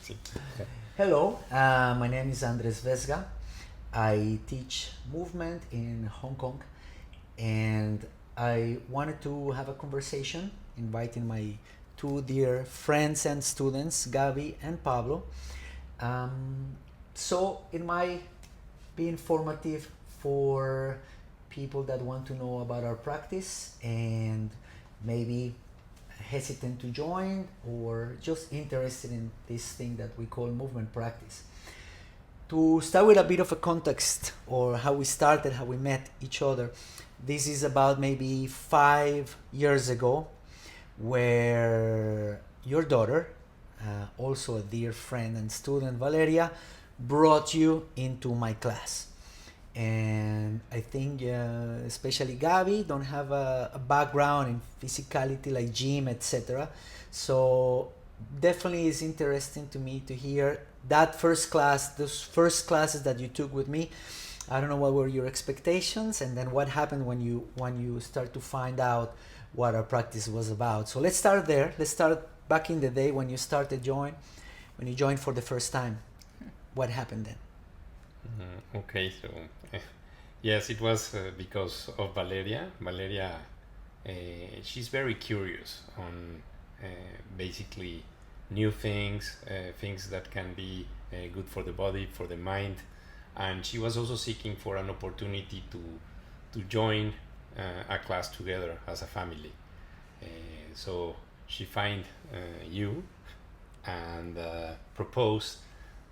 Sí. Hello, my name is Andres Vesga. I teach movement in Hong Kong, and I wanted to have a conversation, inviting my two dear friends and students, Gabi and Pablo. Um, so it might be informative for people that want to know about our practice and maybe hesitant to join or just interested in this thing that we call movement practice. To start with a bit of a context or how we started, how we met each other, this is about maybe 5 years ago, where your daughter, also a dear friend and student, Valeria, brought you into my class. And I think especially Gabi don't have a background in physicality like gym, etc. So definitely is interesting to me to hear that first class, those first classes that you took with me. I don't know what were your expectations, and then what happened when you start to find out what our practice was about. So let's start there. Let's start back in the day when you started when you joined for the first time. What happened then? Okay, so yes, it was because of Valeria. Valeria, she's very curious on basically new things, things that can be good for the body, for the mind, and she was also seeking for an opportunity to join a class together as a family. So she find you and proposed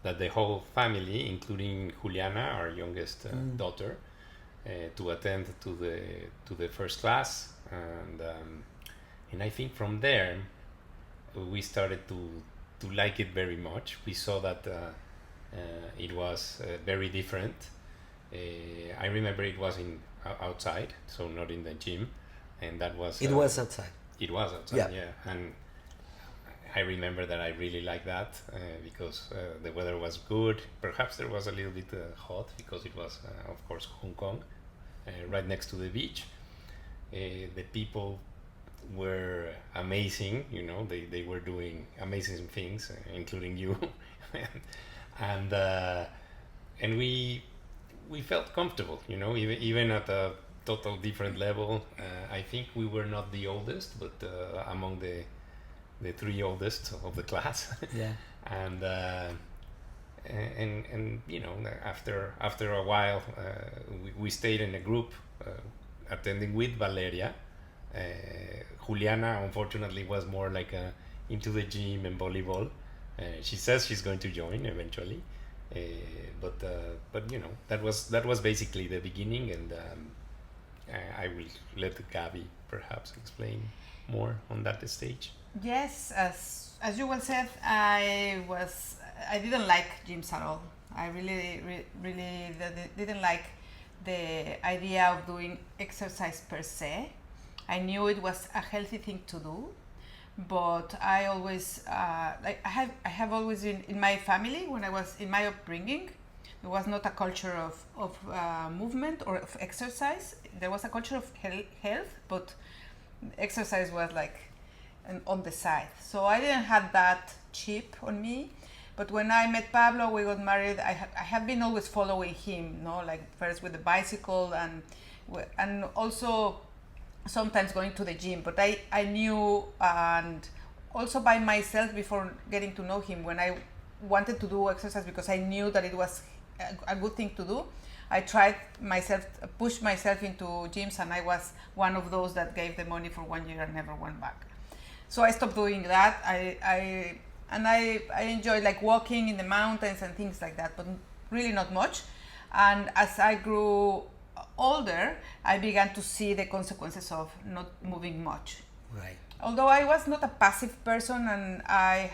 that the whole family, including Juliana, our youngest daughter, to attend to the first class, and I think from there we started to like it very much. We saw that it was very different. I remember it was in outside, so not in the gym, and that was It was outside. it was outside, Yeah. yeah, and I remember that I really liked that because the weather was good. Perhaps there was a little bit hot because it was, of course, Hong Kong, right next to the beach. The people were amazing, they were doing amazing things, including you, and and we felt comfortable, even at a total different level. I think we were not the oldest, but among the three oldest of the class. Yeah. and and after a while we stayed in a group attending with Valeria. Juliana unfortunately was more like into the gym and volleyball. She says she's going to join eventually, uh, but that was basically the beginning, and I will let Gabi perhaps explain more on that stage. Yes, as you well said, I didn't like gyms at all. I really didn't like the idea of doing exercise per se. I knew it was a healthy thing to do, but I always I have always been in my family. When I was in my upbringing, there was not a culture of movement or of exercise. There was a culture of health, but exercise was like on the side. So I didn't have that chip on me. But when I met Pablo, we got married. I have been always following him, like first with the bicycle and also sometimes going to the gym. But I knew, and also by myself before getting to know him, when I wanted to do exercise because I knew that it was a good thing to do, I tried pushed myself into gyms, and I was one of those that gave the money for 1 year and never went back. So I stopped doing that. I enjoyed like walking in the mountains and things like that, but really not much. And as I grew older, I began to see the consequences of not moving much. Right. Although I was not a passive person, and I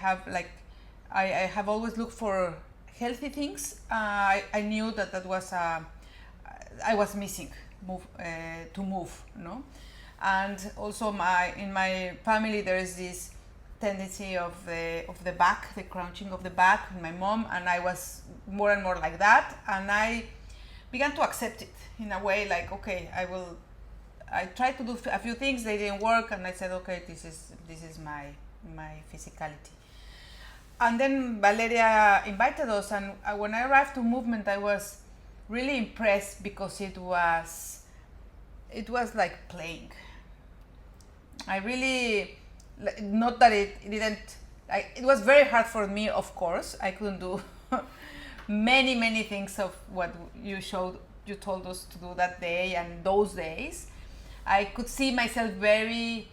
have always looked for healthy things. I knew that was I was missing to move, and also in my family there is this tendency of the back, the crouching of the back in my mom, and I was more and more like that, and I began to accept it in a way, like, okay, I tried to do a few things, they didn't work, and I said, okay, this is my physicality. and then Valeria invited us, and when I arrived to movement, I was really impressed because it was like playing. I really, not that it didn't, like, it was very hard for me, of course. I couldn't do many things of what you told us to do that day and those days. I could see myself very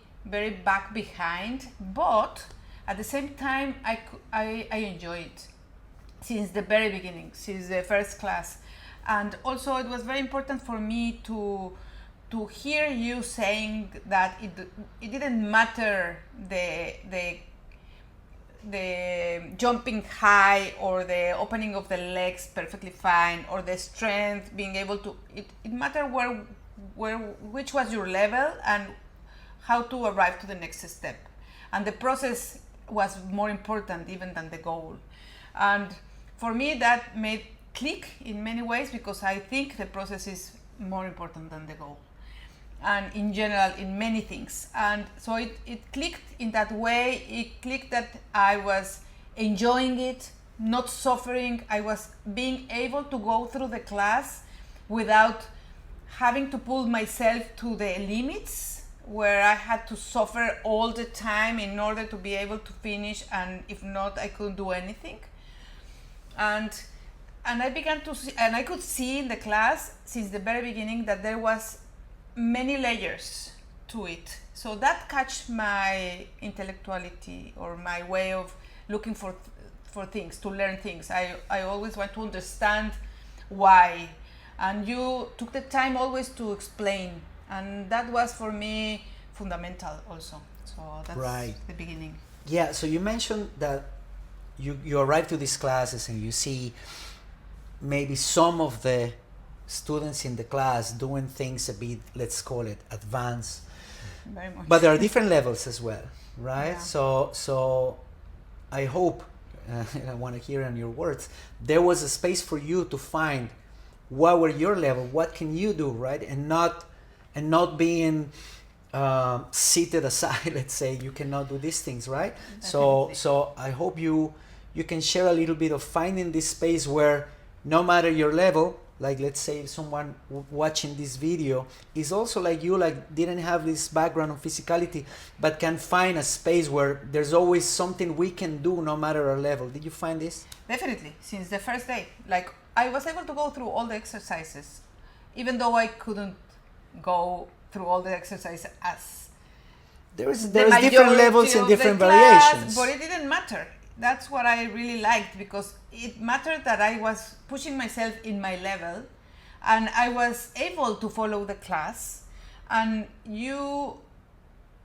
back behind, but at the same time I enjoy it since the very beginning, since the first class. And also it was very important for me to hear you saying that it didn't matter the jumping high or the opening of the legs perfectly fine or the strength, being able to, it mattered which was your level and how to arrive to the next step. And the process was more important even than the goal. And for me that made click in many ways, because I think the process is more important than the goal, and in general in many things. And so it clicked in that way. It clicked that I was enjoying it, not suffering. I was being able to go through the class without having to pull myself to the limits where I had to suffer all the time in order to be able to finish, and if not, I couldn't do anything. And I began to see, and I could see in the class since the very beginning that there was many layers to it. So that catch my intellectuality or my way of looking for things, to learn things. I always want to understand why, and you took the time always to explain, and that was for me fundamental also. So that's Right. the beginning. Yeah, so you mentioned that you arrive to these classes and you see maybe some of the students in the class doing things a bit, let's call it advanced, Very much. but there are different levels as well, right? Yeah. So I hope, and I want to hear in your words, there was a space for you to find what were your level, what can you do, right? And not being seated aside. Let's say you cannot do these things, right? So I hope you can share a little bit of finding this space where no matter your level, like let's say if someone watching this video is also like you, like didn't have this background of physicality, but can find a space where there's always something we can do no matter our level. Did you find this? Definitely, since the first day. Like, I was able to go through all the exercises, even though I couldn't go through all the exercises as There's the different levels majority and of different the class, variations. but it didn't matter. That's what I really liked, because it mattered that I was pushing myself in my level, and I was able to follow the class, and you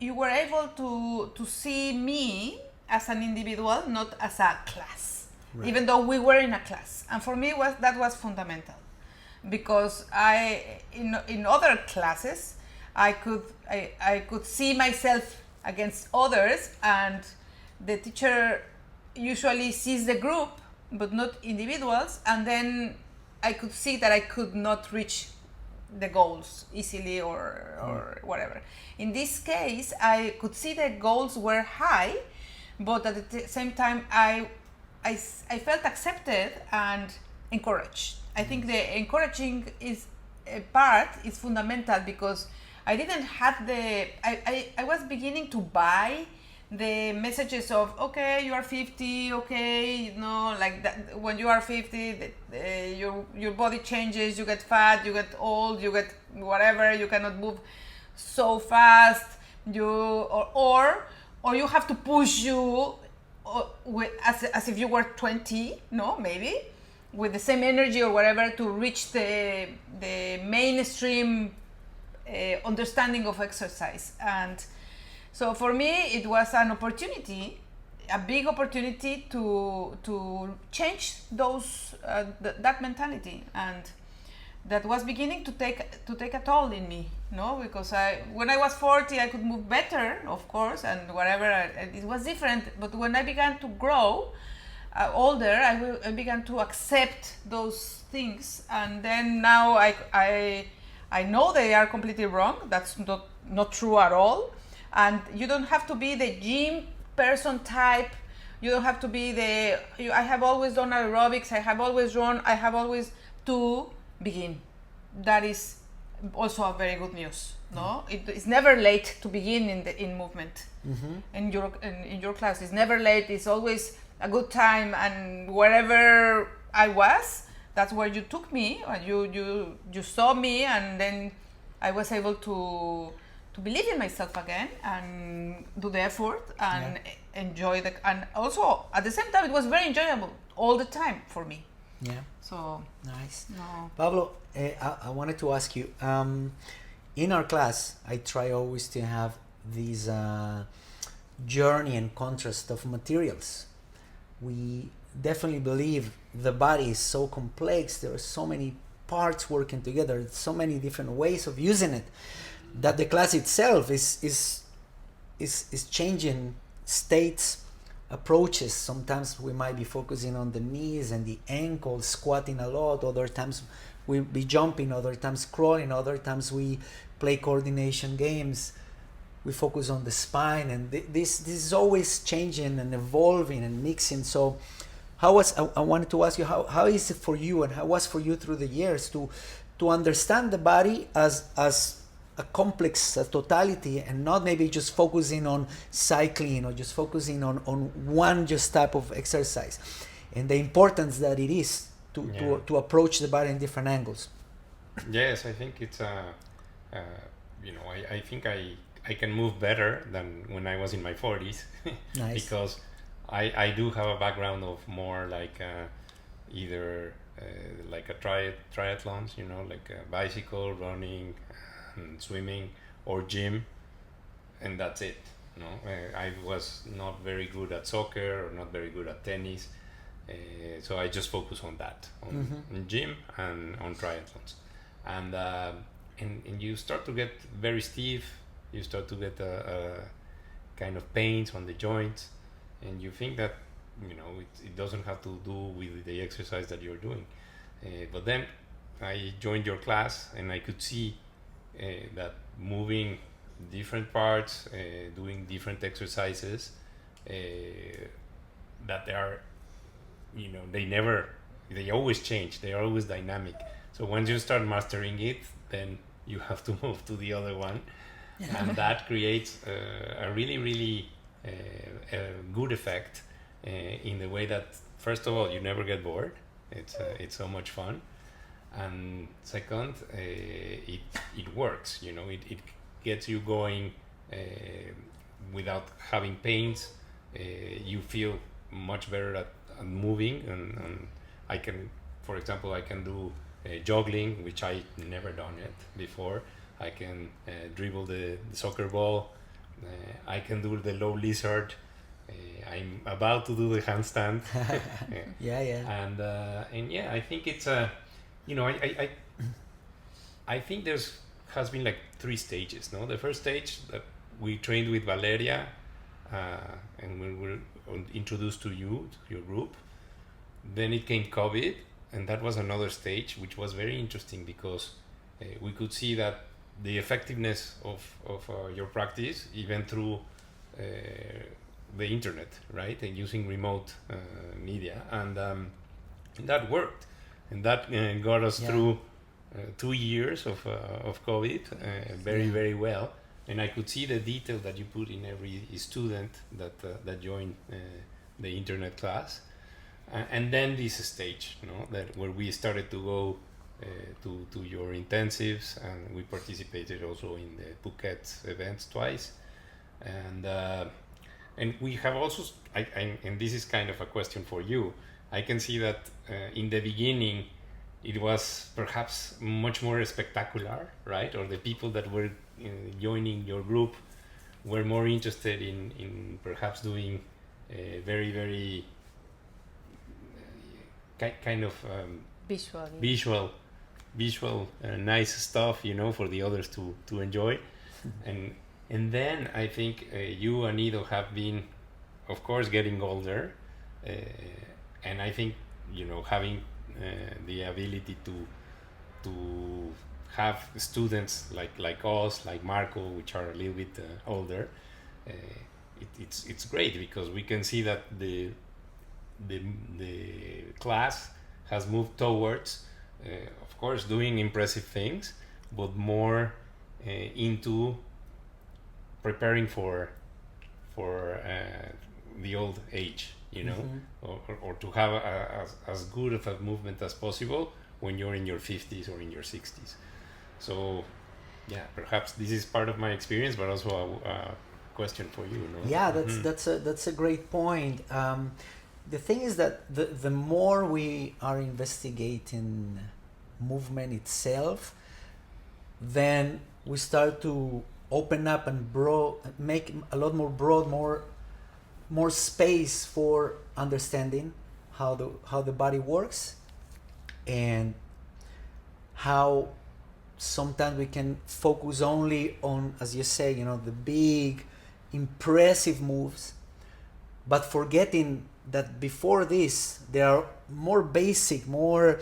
were able to see me as an individual, not as a class. Right. Even though we were in a class. And for me that was fundamental, because in other classes I could see myself against others, and the teacher usually sees the group but not individuals, and then I could see that I could not reach the goals easily or whatever. In this case, I could see the goals were high, but at the same time I felt accepted and encouraged. I think the encouraging part is fundamental, because I didn't have I was beginning to buy the messages of, okay, you are 50, okay, like that. When you are 50, your body changes, you get fat, you get old, you get whatever, you cannot move so fast, or you have to push you as if you were 20, maybe with the same energy or whatever, to reach the mainstream understanding of exercise. And so for me it was an opportunity, a big opportunity to change that mentality, and that was beginning to take a toll in me, because when I was 40 I could move better, of course, and whatever, it was different. But when I began to grow older, I began to accept those things, and then now I know they are completely wrong. That's not true at all. And you don't have to be the gym person type You don't have to be I have always done aerobics, I have always run, I have always to begin. That is also a very good news. No, it's never late to begin in movement. In your class, it's never late. It's always a good time, and wherever I was, that's where you took me. And you saw me, and then I was able to believe in myself again and do the effort and enjoy and also at the same time it was very enjoyable all the time for me. Yeah. So Nice. no. Pablo, I wanted to ask you, in our class, I try always to have this journey and contrast of materials. We definitely believe the body is so complex, there are so many parts working together, so many different ways of using it, that the class itself is changing states, approaches. Sometimes we might be focusing on the knees and the ankles, squatting a lot. Other times we'll be jumping, other times crawling, other times we play coordination games. We focus on the spine, and this is always changing and evolving and mixing. So I wanted to ask you, how is it for you, and how was for you through the years to understand the body as a complex, a totality, and not maybe just focusing on cycling or just focusing on one just type of exercise, and the importance that it is to approach the body in different angles. Yes, I think it's I think I can move better than when I was in my 40s. Nice. Because I do have a background of more like either like a triathlons, like bicycle, running, and swimming, or gym, and that's it. I was not very good at soccer or not very good at tennis, so I just focus on that, on gym and on triathlons, and you start to get very stiff. You start to get a kind of pains on the joints, and you think that it doesn't have to do with the exercise that you're doing, but then I joined your class and I could see that moving different parts, doing different exercises, that they are, they always change, they are always dynamic. So once you start mastering it, then you have to move to the other one. And that creates a really, really good effect in the way that, first of all, you never get bored. It's so much fun. And second, it works. It gets you going without having pains. You feel much better at moving, and I can, for example, I can do juggling, which I never done it before. I can dribble the soccer ball. I can do the low lizard. I'm about to do the handstand. And yeah, I think it's a. I think has been like 3 stages. No, the first stage that we trained with Valeria, and we were introduced to you, to your group. Then it came COVID, and that was another stage, which was very interesting because we could see that the effectiveness of your practice, even through the internet, right, and using remote media, and that worked. And that got us through 2 years of COVID very well. And I could see the detail that you put in every student that joined the internet class. And then this stage, that where we started to go to your intensives, and we participated also in the Phuket events twice. And we have also, and this is kind of a question for you. I can see that in the beginning, it was perhaps much more spectacular, right? Or the people that were joining your group were more interested in perhaps doing very, very kind of visual, nice stuff, for the others to enjoy. And then I think you and Ido have been, of course, getting older. And I think, having the ability to have students like us, like Marco, which are a little bit older, it's great because we can see that the class has moved towards, of course, doing impressive things, but more into preparing for the old age, you know, or to have as good of a movement as possible when you're in your 50s or in your 60s. So, yeah, perhaps this is part of my experience, but also a question for you, no? Yeah, that's a great point. The thing is that the more we are investigating movement itself, then we start to open up and make a lot more broad, more space for understanding how the body works, and how sometimes we can focus only on, as you say, the big impressive moves, but forgetting that before this there are more basic, more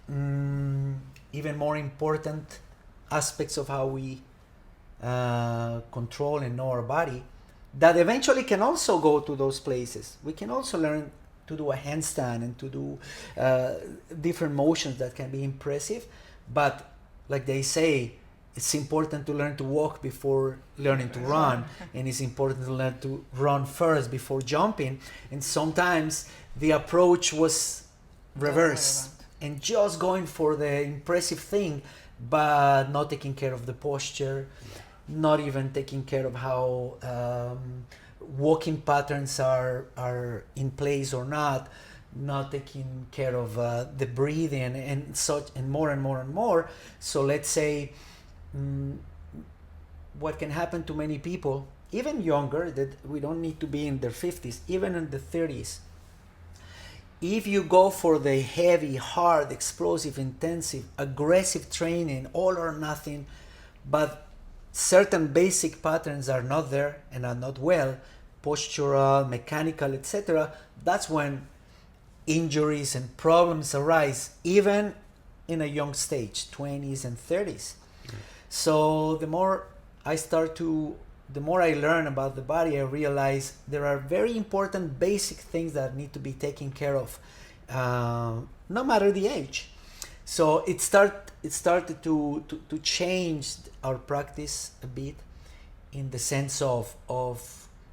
even more important aspects of how we control and know our body, that eventually can also go to those places. We can also learn to do a handstand and to do different motions that can be impressive, but like they say, it's important to learn to walk before learning to run, and it's important to learn to run first before jumping. And sometimes the approach was reverse, and just going for the impressive thing, but not taking care of the posture, not even taking care of how walking patterns are in place or not taking care of the breathing and such, and more and more and more. So let's say what can happen to many people, even younger, that we don't need to be in their 50s, even in the 30s. If you go for the heavy, hard, explosive, intensive, aggressive training, all or nothing, but certain basic patterns are not there and are not well, postural, mechanical, etc., that's when injuries and problems arise, even in a young stage, 20s and 30s. So the more I learn about the body, I realize there are very important basic things that need to be taken care of, no matter the age. So it started to change our practice a bit, in the sense of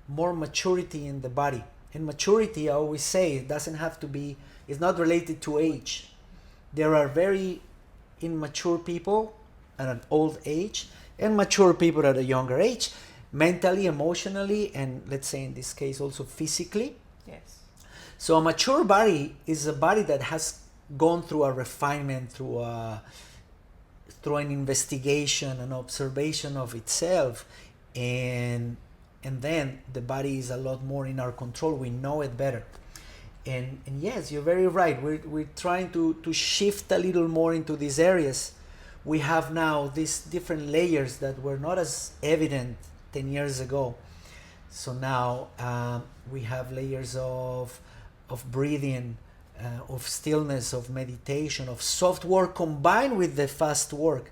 more maturity in the body. And maturity, I always say, it doesn't have to be, it's not related to age. There are very immature people at an old age, and mature people at a younger age, mentally, emotionally, and let's say in this case also physically. Yes. So a mature body is a body that has gone through a refinement, through an investigation, an observation of itself, and then the body is a lot more in our control. We know it better. And yes, you're very right. We're trying to shift a little more into these areas. We have now these different layers that were not as evident 10 years ago. So now we have layers of breathing, of stillness, of meditation, of soft work combined with the fast work.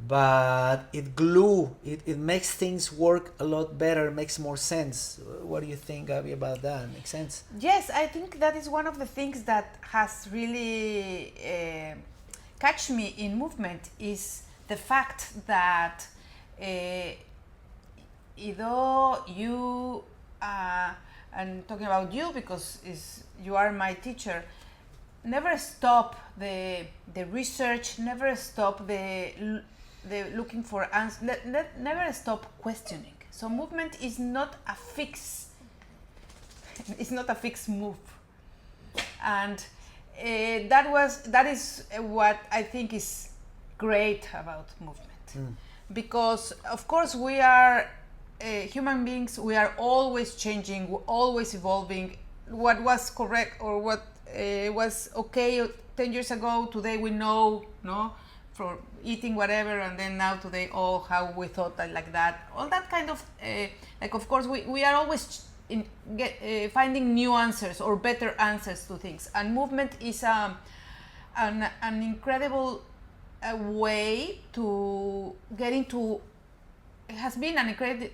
But it makes things work a lot better, makes more sense. What do you think, Gabi, about that? Makes sense? Yes, I think that is one of the things that has really catch me in movement, is the fact that although you, and talking about you because you are my teacher, never stop the research, never stop the looking for answers, never stop questioning. So movement is not a fixed move, and that is what I think is great about movement, because of course we are human beings. We are always changing, we're always evolving. What was correct or what was okay 10 years ago, today we know, no, for eating whatever, and then now today, oh, how we thought that, like that, all that kind of like, of course we are always finding new answers or better answers to things, and movement is an incredible way to get into has been an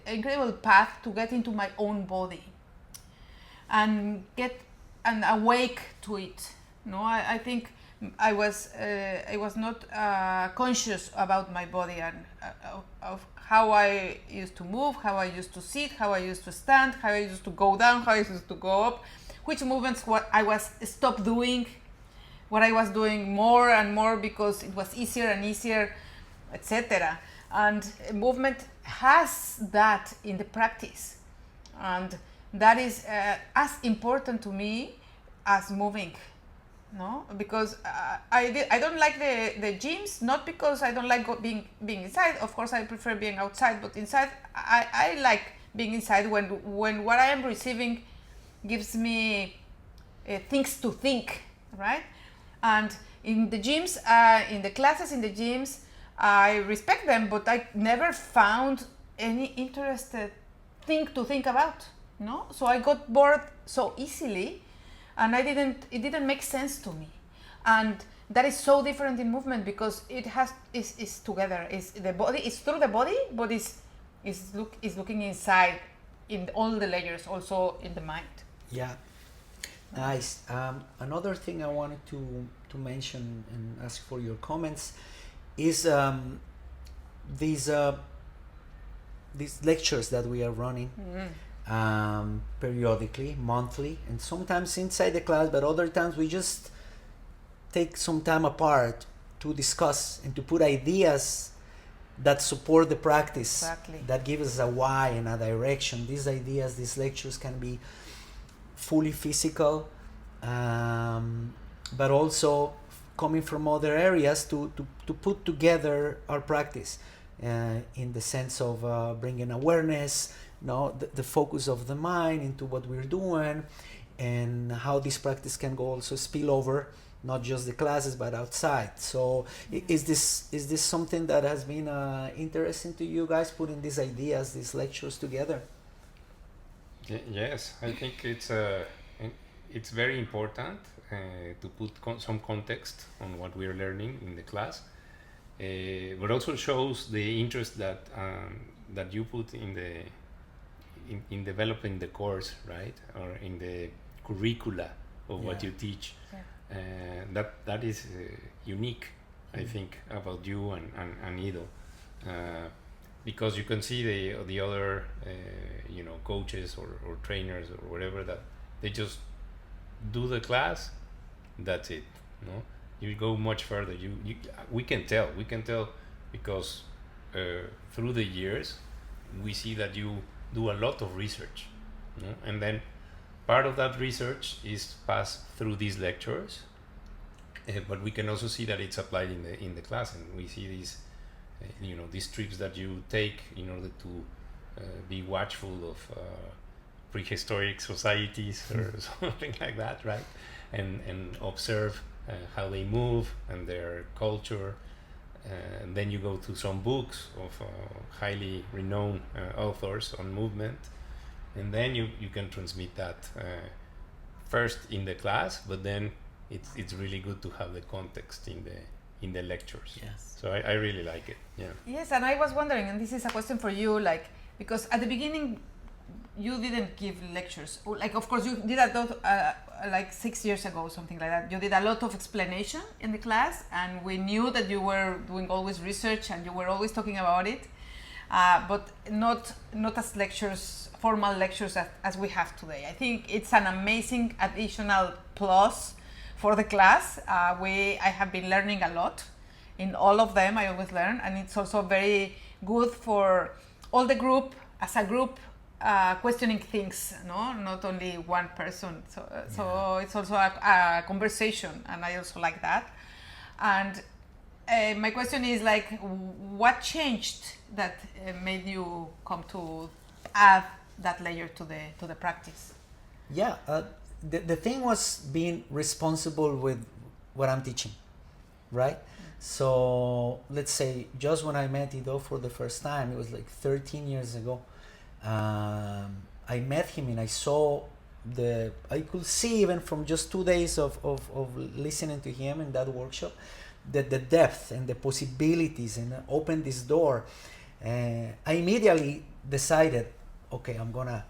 incredible path to get into my own body and get and awake to it. No, I think I was not conscious about my body and of how I used to move, how I used to sit, how I used to stand, how I used to go down, how I used to go up, which movements what I was stopped doing, what I was doing more and more because it was easier and easier, etc. And movement has that in the practice, and that is as important to me as moving. No, because I don't like the gyms, not because I don't like being inside. Of course I prefer being outside, but inside I like being inside when what I am receiving gives me things to think, right? And in the gyms, in the classes in the gyms, I respect them, but I never found any interested thing to think about. No, so I got bored so easily, and it didn't make sense to me. And that is so different in movement because it is together. Is the body is through the body, but is looking inside in all the layers, also in the mind. Yeah, nice. Another thing I wanted to mention and ask for your comments is these lectures that we are running periodically, monthly, and sometimes inside the class, but other times we just take some time apart to discuss and to put ideas that support the practice, Exactly. that give us a why and a direction. These ideas, these lectures can be fully physical, but also coming from other areas to put together our practice in the sense of bringing awareness, the focus of the mind into what we're doing, and how this practice can go also spill over not just the classes but outside. So is this something that has been interesting to you guys, putting these ideas, these lectures together? Yes, I think it's very important to put some context on what we're learning in the class, but also shows the interest that you put in developing the course, right, or in the curricula of what you teach. Yeah. That is unique, I think, about you and Ido, because you can see the other coaches or trainers or whatever, that they just do the class, that's it. No, you go much further. We can tell because through the years we see that you do a lot of research, and then part of that research is passed through these lectures, but we can also see that it's applied in the class, and we see these these trips that you take in order to be watchful of prehistoric societies or something like that, right? And observe how they move and their culture. And then you go to some books of highly renowned authors on movement, and then you can transmit that first in the class, but then it's really good to have the context in the lectures. Yes. So I really like it. Yeah. Yes, and I was wondering, and this is a question for you, like, because at the beginning you didn't give lectures. Like, of course, you did a lot, like 6 years ago, something like that. You did a lot of explanation in the class, and we knew that you were doing always research and you were always talking about it, but not as lectures, formal lectures as we have today. I think it's an amazing additional plus for the class. I have been learning a lot in all of them. I always learn, and it's also very good for all the group, as a group, questioning things, not only one person. So it's also a conversation, and I also like that. And my question is, like, what changed that made you come to add that layer to the practice? Yeah, the thing was being responsible with what I'm teaching, right? So let's say just when I met Ido for the first time, it was like 13 years ago. I met him and I could see even from just 2 days of listening to him in that workshop, that the depth and the possibilities, and opened this door. I immediately decided, okay, I'm gonna,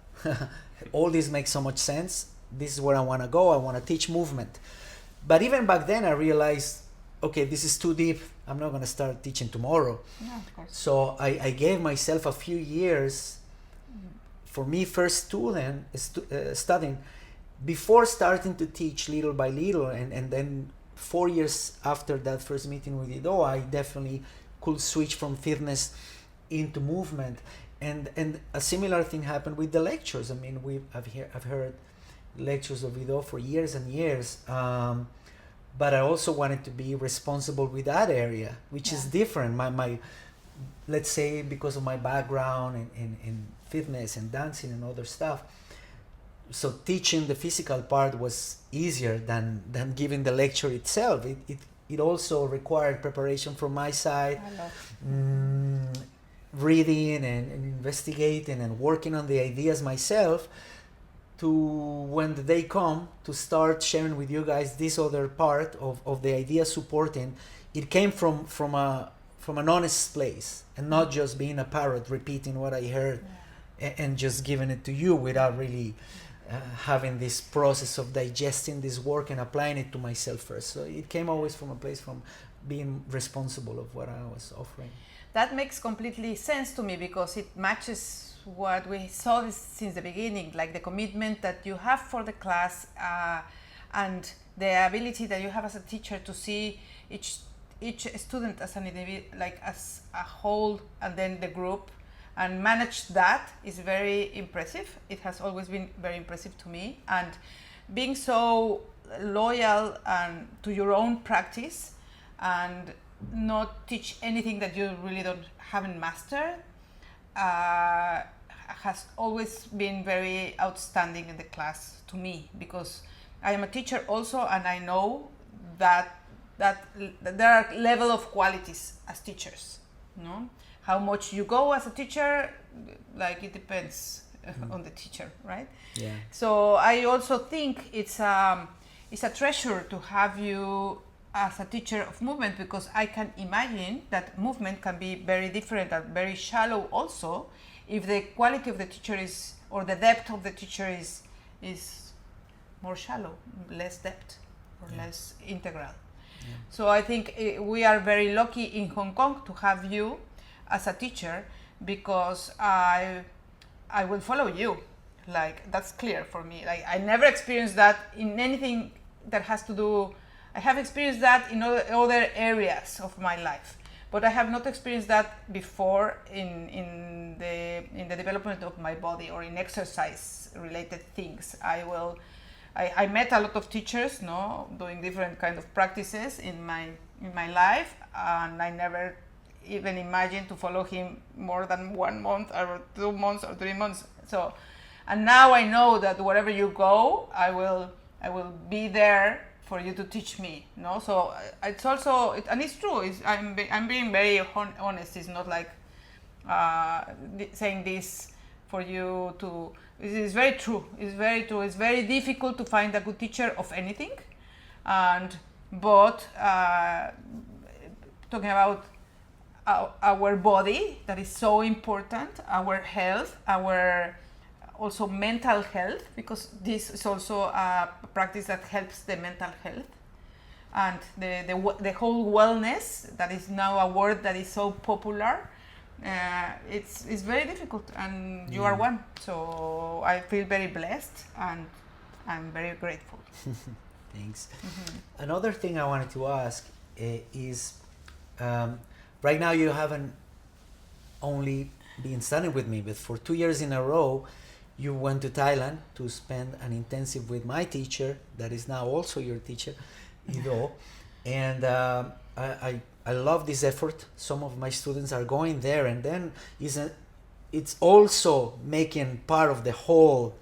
all this makes so much sense. This is where I want to go. I want to teach movement. But even back then, I realized, okay, this is too deep. I'm not going to start teaching tomorrow. Yeah, of course. So I gave myself a few years. For me, first studying, before starting to teach little by little, and then 4 years after that first meeting with Ido, I definitely could switch from fitness into movement. And a similar thing happened with the lectures. I mean, I've heard lectures of Ido for years and years. But I also wanted to be responsible with that area, which is different. My let's say, because of my background in fitness and dancing and other stuff. So teaching the physical part was easier than giving the lecture itself. It also required preparation from my side, reading and investigating and working on the ideas myself, to when the day come to start sharing with you guys this other part of the idea supporting. It came from an honest place, and not just being a parrot repeating what I heard and just giving it to you without really having this process of digesting this work and applying it to myself first. So it came always from a place from being responsible of what I was offering. That makes completely sense to me, because it matches what we saw since the beginning, like the commitment that you have for the class, and the ability that you have as a teacher to see each student as an individual, like as a whole, and then the group, and manage that is very impressive. It has always been very impressive to me, and being so loyal and to your own practice, and not teach anything that you really haven't mastered, has always been very outstanding in the class to me, because I am a teacher also, and I know that there are level of qualities as teachers. No, how much you go as a teacher, like it depends on the teacher, right? Yeah. So I also think it's a treasure to have you as a teacher of movement, because I can imagine that movement can be very different and very shallow also, if the quality of the teacher is, or the depth of the teacher is more shallow, less depth, or less integral. Yeah. So I think we are very lucky in Hong Kong to have you as a teacher, because I will follow you. Like, that's clear for me. Like, I never experienced that in anything that has to do. I have experienced that in other areas of my life, but I have not experienced that before in the development of my body or in exercise related things. I met a lot of teachers, doing different kind of practices in my life, and I never even imagined to follow him more than 1 month or 2 months or 3 months. So, and now I know that wherever you go, I will be there for you to teach me. So it's also, and it's true. I'm being very honest. It's not like saying this for you to. It is very true. It's very true. It's very difficult to find a good teacher of anything, but talking about our body, that is so important, our health, our also mental health, because this is also a practice that helps the mental health, and the whole wellness, that is now a word that is so popular. It's very difficult, and you are one. So I feel very blessed, and I'm very grateful. Thanks. Mm-hmm. Another thing I wanted to ask is, right now you haven't only been studying with me, but for 2 years in a row, you went to Thailand to spend an intensive with my teacher, that is now also your teacher, Ido. And I love this effort. Some of my students are going there, and then it's also making part of the whole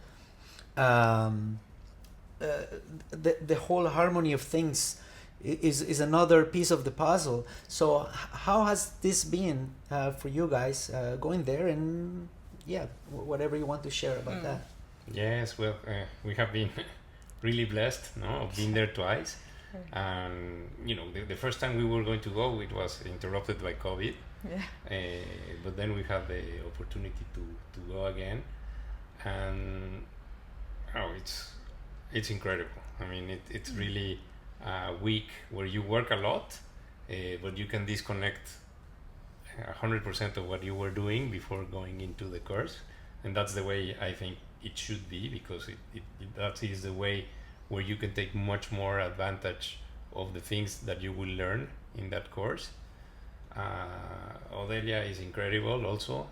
the whole harmony of things is another piece of the puzzle. So how has this been for you guys going there, and whatever you want to share about that? Yes, well, we have been really blessed, of being there twice. And the first time we were going to go, it was interrupted by COVID. Yeah. But then we have the opportunity to go again, and oh, it's incredible. I mean, it's really a week where you work a lot, but you can disconnect 100% of what you were doing before going into the course, and that's the way I think it should be, because that is the way where you can take much more advantage of the things that you will learn in that course. Odelia is incredible also,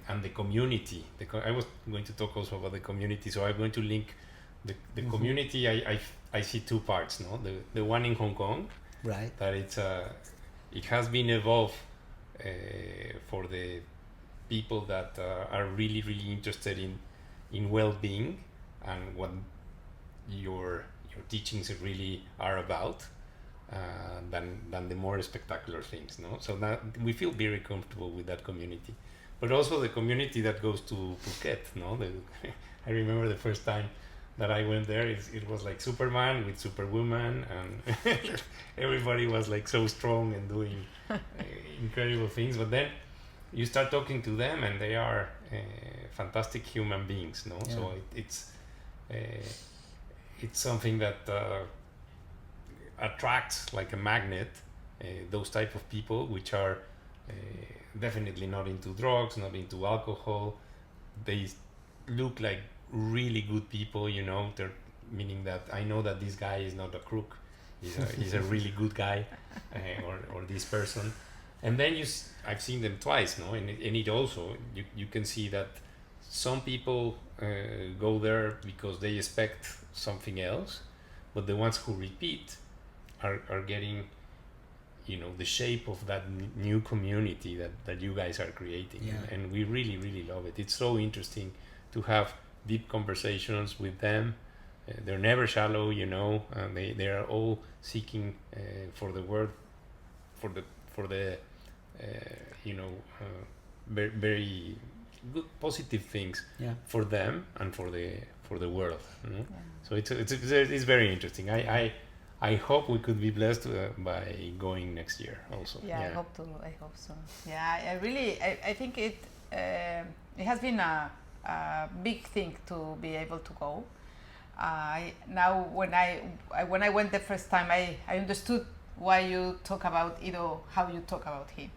and the community. I was going to talk also about the community, so I'm going to link the community. I see two parts, no? The one in Hong Kong, Right. that it has been evolved for the people that are really interested in well-being and what your teachings really are about, than the more spectacular things, no? So that we feel very comfortable with that community, but also the community that goes to Phuket, no? I remember the first time that I went there, it was like Superman with Superwoman, and everybody was like so strong and doing incredible things. But then you start talking to them, and they are fantastic human beings, no? Yeah. So it's something that attracts like a magnet those type of people, which are definitely not into drugs, not into alcohol. They look like really good people, you know. They're meaning that I know that this guy is not a crook. He's a really good guy, or this person. And then I've seen them twice, no, and it also you can see that some people go there because they expect something else, but the ones who repeat are getting, you know, the shape of that new community that you guys are creating. Yeah. And we really love it. It's so interesting to have deep conversations with them. They're never shallow, you know. They are all seeking for the word, for the you know, very, very good positive things, Yeah. for them and for the world, you know? Yeah. So it's very interesting. I hope we could be blessed by going next year also. Yeah, I hope so. Yeah, I think it has been a big thing to be able to go. Now when I went the first time, I understood why you talk about Ido, how you talk about him,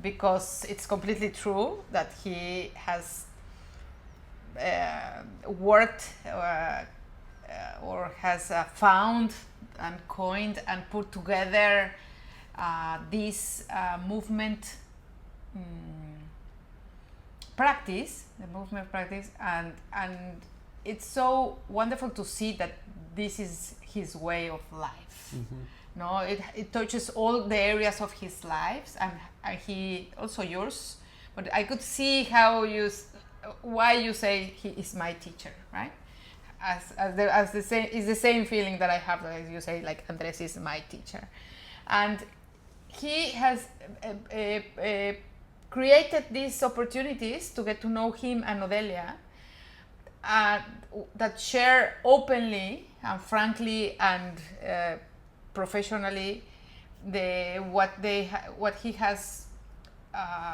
because it's completely true that he has worked or has found and coined and put together this movement practice, the movement practice, and it's so wonderful to see that this is his way of life. No, it touches all the areas of his lives, and he also yours. But I could see why you say he is my teacher, right? As the same is the same feeling that I have as you say, like Andres is my teacher, and he has created these opportunities to get to know him and Odelia, that share openly and frankly and professionally what he has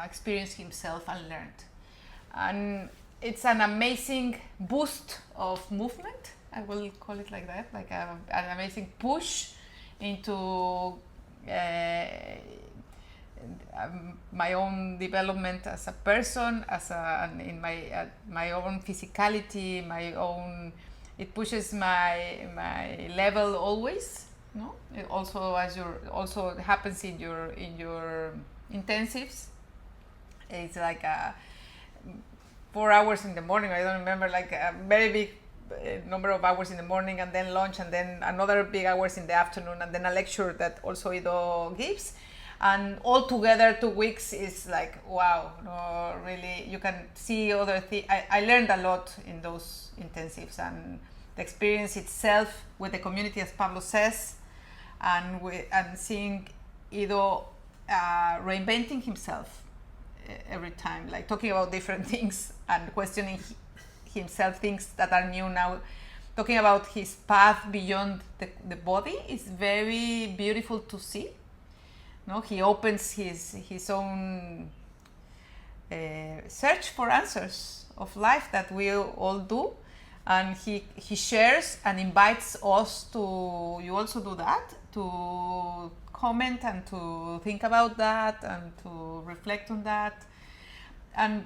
experienced himself and learned, and it's an amazing boost of movement. I will call it like that, like an amazing push into my own development as a person, in my own physicality, my own. It pushes my level always. No, it also happens in your intensives. It's like 4 hours in the morning. I don't remember, like a very big number of hours in the morning, and then lunch, and then another big hours in the afternoon, and then a lecture that also Ido gives. And all together 2 weeks is like, wow, no, really, you can see other things. I learned a lot in those intensives, and the experience itself with the community, as Pablo says, and seeing Ido reinventing himself every time, like talking about different things and questioning himself, things that are new now, talking about his path beyond the body is very beautiful to see. No, he opens his own search for answers of life that we all do, and he shares and invites us to you also do that, to comment and to think about that and to reflect on that. And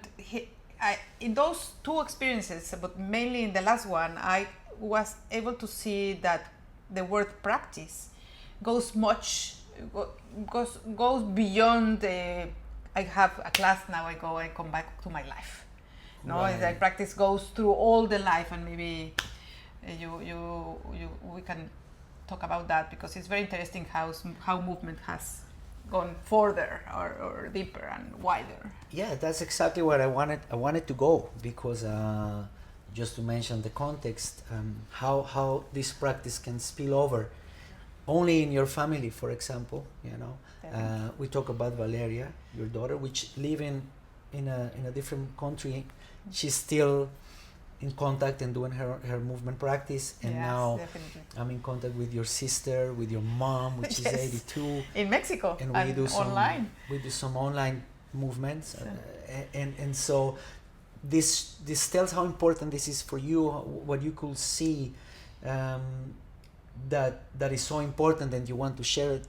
in those two experiences, but mainly in the last one, I was able to see that the word practice goes goes beyond the I have a class, now I come back to my life. No, Right. the practice goes through all the life, and maybe we can talk about that, because it's very interesting how movement has gone further or deeper and wider. Yeah, that's exactly what I wanted to go, because just to mention the context, how this practice can spill over only in your family, for example. We talk about Valeria, your daughter, which live in a different country. She's still in contact and doing her movement practice, and Yes, now definitely. I'm in contact with your sister, with your mom, which Yes. is 82, In Mexico and and we do some online. online movements, So- and so this tells how important this is for you, what you could see, that is so important, and you want to share it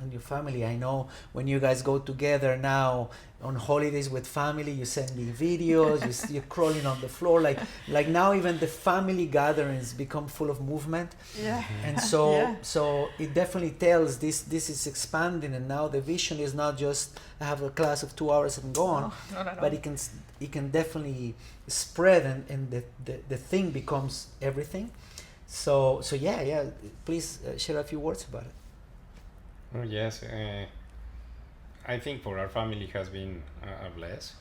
and your family. I know when you guys go together now on holidays with family, you send me videos. You're crawling on the floor, like now even the family gatherings become full of movement, Yeah. and so Yeah. so it definitely tells this is expanding, and now the vision is not just I have a class of 2 hours and go on, No. but it can definitely spread, and the thing becomes everything. So yeah, please share a few words about it. Oh yes, I think for our family has been a bless,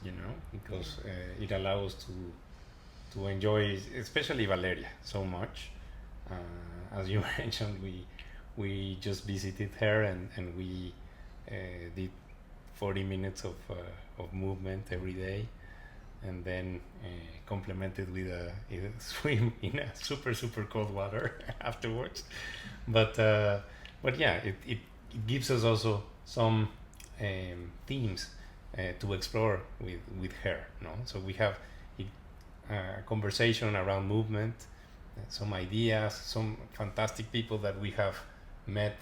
because it allows to enjoy, especially Valeria, so much. As you mentioned, we just visited her, and we did 40 minutes of movement every day, and then complemented with a swim in a super cold water afterwards. But yeah, it gives us also some themes to explore with her. No, so we have a conversation around movement, some ideas, some fantastic people that we have met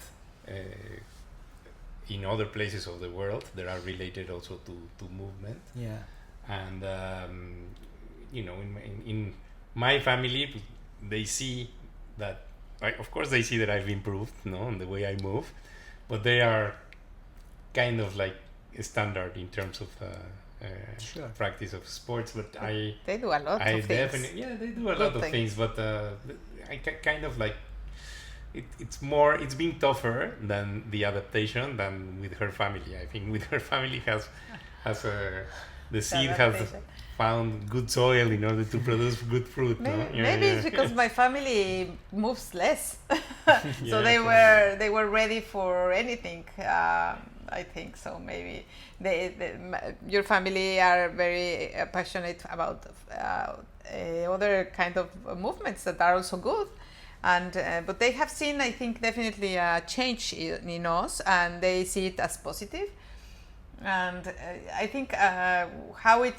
in other places of the world that are related also to movement. Yeah. And in my family, they see that of course they see that I've improved, in the way I move, but they are kind of like standard in terms of Sure. practice of sports. But They do a lot I of things. definitely, yeah, they do a Good lot of things. things, but I kind of like it's been tougher than the adaptation than with her family. I think with her family has the seed has adaptation. found good soil in order to produce good fruit. No? Maybe it's because my family moves less, so Yeah, they were ready for anything. I think so. Maybe your family are very passionate about other kind of movements that are also good, and but they have seen, I think, definitely a change in us, and they see it as positive. And I think how it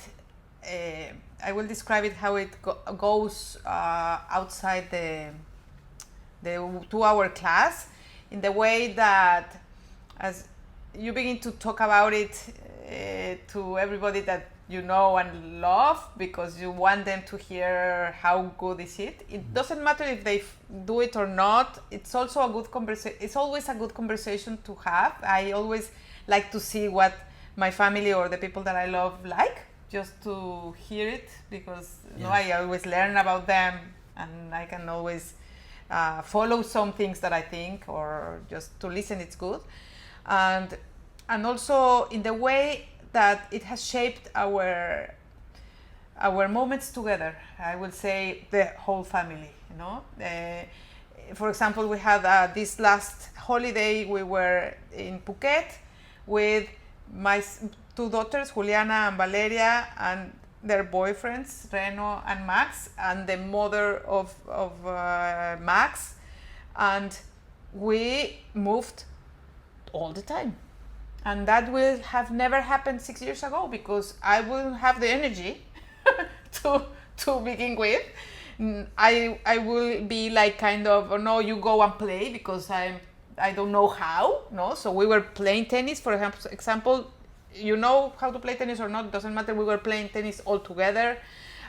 I will describe it how it goes outside the 2 hour class, in the way that as you begin to talk about it to everybody that you know and love, because you want them to hear how good is it. It doesn't matter if they do it or not. It's also a good conversation. It's always a good conversation to have. I always like to see what my family or the people that I love like, just to hear it, because I always learn about them, and I can always follow some things that I think, or just to listen, it's good. And also in the way that it has shaped our moments together. I will say the whole family, for example, we had this last holiday, we were in Phuket with my two daughters, Juliana and Valeria, and their boyfriends, Reno and Max, and the mother of Max, and we moved all the time. And that will have never happened 6 years ago because I wouldn't have the energy to begin with. I will be like kind of, oh, no, you go and play because I don't know how. No, so we were playing tennis, for example. You know how to play tennis or not, doesn't matter. We were playing tennis all together,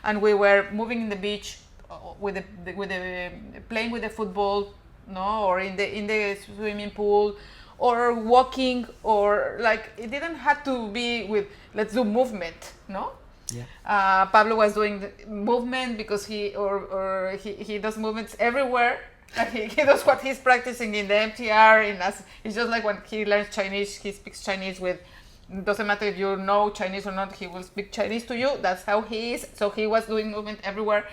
and we were moving in the beach with the playing with the football, no, or in the swimming pool, or walking, or like it didn't have to be with let's do movement, no. Yeah. Pablo was doing the movement because he does movements everywhere. Like he does what he's practicing in the MTR. It's just like when he learns Chinese, he speaks Chinese with. Doesn't matter if you know Chinese or not, he will speak Chinese to you. That's how he is. So he was doing movement everywhere,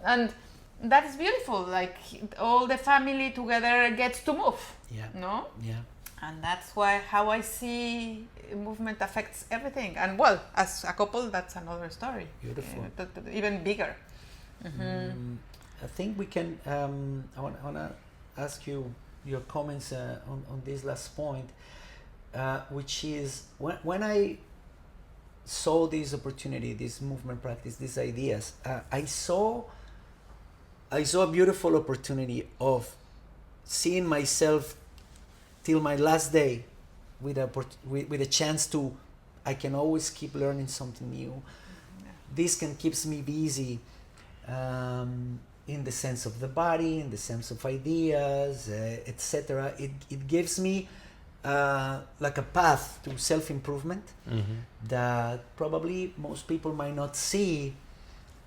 and that is beautiful. Like all the family together gets to move. Yeah. No. Yeah. And that's how I see movement affects everything. And well, as a couple, that's another story. Beautiful. Even bigger. I think we can. I want to ask you your comments on this last point, which is when I saw this opportunity, this movement practice, these ideas, I saw a beautiful opportunity of seeing myself till my last day with a chance to. I can always keep learning something new. Yeah. This can keeps me busy. In the sense of the body, in the sense of ideas, etc. It gives me like a path to self-improvement that probably most people might not see.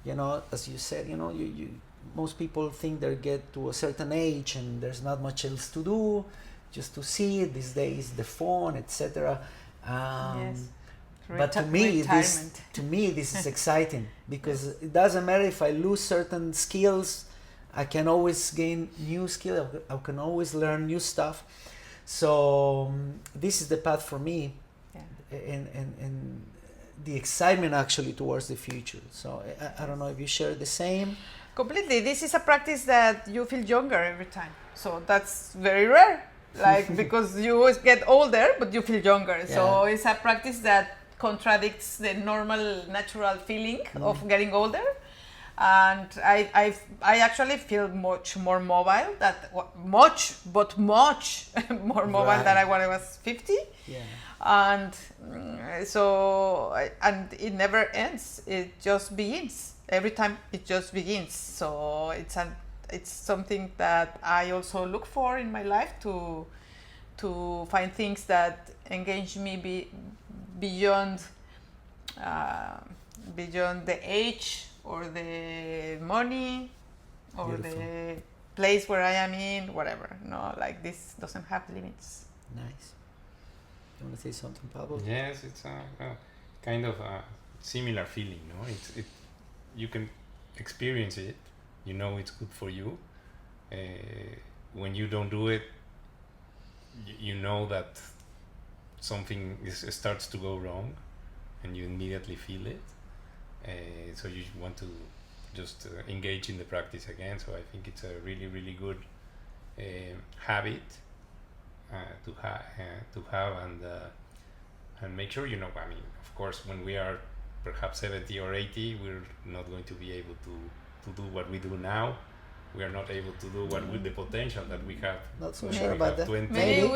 You know, as you said, you know, you most people think they get to a certain age and there's not much else to do, just to see it these days, the phone, etc. Yes. But to me, this is exciting because it doesn't matter if I lose certain skills, I can always gain new skills. I can always learn new stuff. So this is the path for me, and the excitement actually towards the future. So I don't know if you share the same. Completely. This is a practice that you feel younger every time. So that's very rare. Like because you always get older, but you feel younger. Yeah. So it's a practice that contradicts the normal natural feeling of getting older, and I actually feel much more mobile much more mobile than when I was 50. Yeah. And and it never ends, it just begins every time. It just begins. So it's something that I also look for in my life, to find things that engage me beyond the age or the money or Beautiful. the place where I am in, whatever. No, like this doesn't have limits. Nice. You want to say something, Pablo? Yes, it's a kind of a similar feeling, no? You can experience it. You know it's good for you. When you don't do it, you know that something starts to go wrong, and you immediately feel it. So you want to just engage in the practice again. So I think it's a really, really good habit to have, and make sure, you know, I mean, of course, when we are perhaps 70 or 80, we're not going to be able to do what we do now. We are not able to do what with the potential that we have. Not so sure about that. 20. Maybe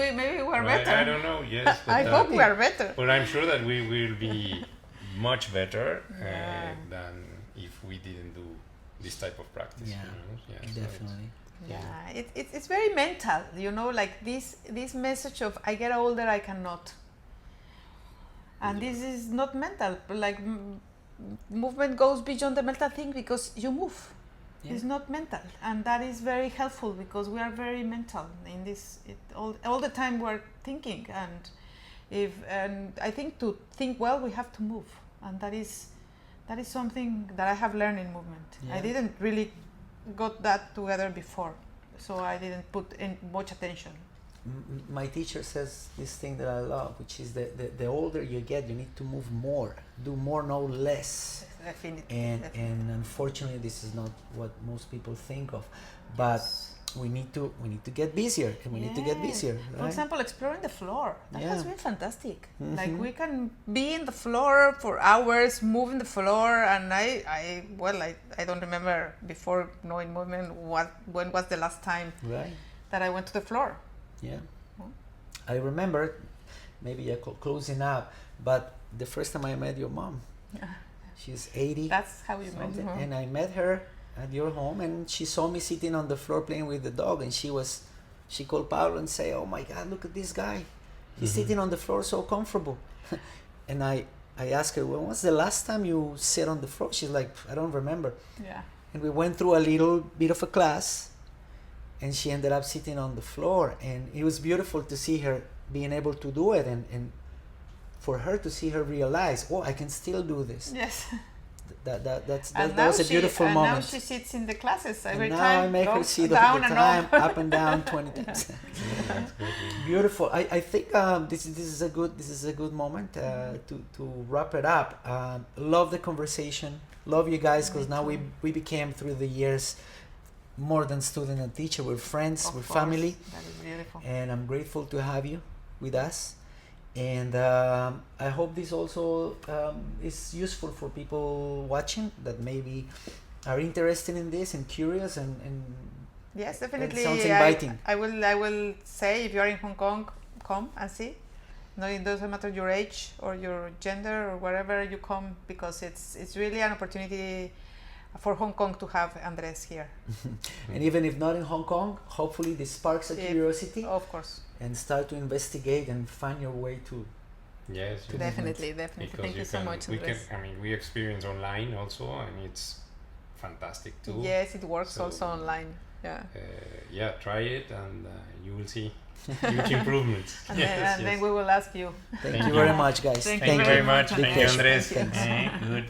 we're better. I don't know. Yes, but I hope we are better. But I'm sure that we will be much better than if we didn't do this type of practice. Yeah, you know? Yeah, definitely. Yeah, it's very mental, you know, like this message of I get older, I cannot. And this is not mental. Like movement goes beyond the mental thing because you move. Yeah. It's not mental, and that is very helpful because we are very mental in this. All the time we're thinking, and I think to think well we have to move, and that is something that I have learned in movement. Yeah. I didn't really got that together before, so I didn't put in much attention. My teacher says this thing that I love, which is the older you get, you need to move more, do more, no less. Definitely. And unfortunately, this is not what most people think of. But we need to get busier, and we need to get busier. Right? For example, exploring the floor. That has been fantastic. Mm-hmm. Like we can be in the floor for hours, moving the floor, and I don't remember before knowing movement when was the last time that I went to the floor. Yeah, I remember. Maybe closing up, but the first time I met your mom, she's 80. That's how you met her. And I met her at your home, and she saw me sitting on the floor playing with the dog, and she called Pablo and say, "Oh my God, look at this guy! He's sitting on the floor so comfortable." And I asked her, "When was the last time you sit on the floor?" She's like, "I don't remember." Yeah. And we went through a little bit of a class, and she ended up sitting on the floor, and it was beautiful to see her being able to do it, and for her to see her realize, oh, I can still do this. Yes. That was a beautiful moment. And now she sits in the classes every and time. Now I make her sit all the time, up and down 20 times. Beautiful. I think this is a good moment to wrap it up. Love the conversation. Love you guys, because now we became through the years more than student and teacher. We're friends. We're family. That is beautiful. And I'm grateful to have you with us. And I hope this also is useful for people watching that maybe are interested in this and curious and yes, definitely. It sounds inviting. I will say, if you are in Hong Kong, come and see. No, it doesn't matter your age or your gender or wherever you come, because it's really an opportunity for Hong Kong to have Andres here. And even if not in Hong Kong, hopefully this sparks a curiosity. Of course. And start to investigate and find your way to. Yes. Definitely. Because Thank you so much, Andres. We experience online also, and it's fantastic too. Yes, it works also online. Yeah. Try it, and you will see huge improvements. And then we will ask you. Thank you very much, guys. Thank you very much. Thank you, Andres. Thanks. Good.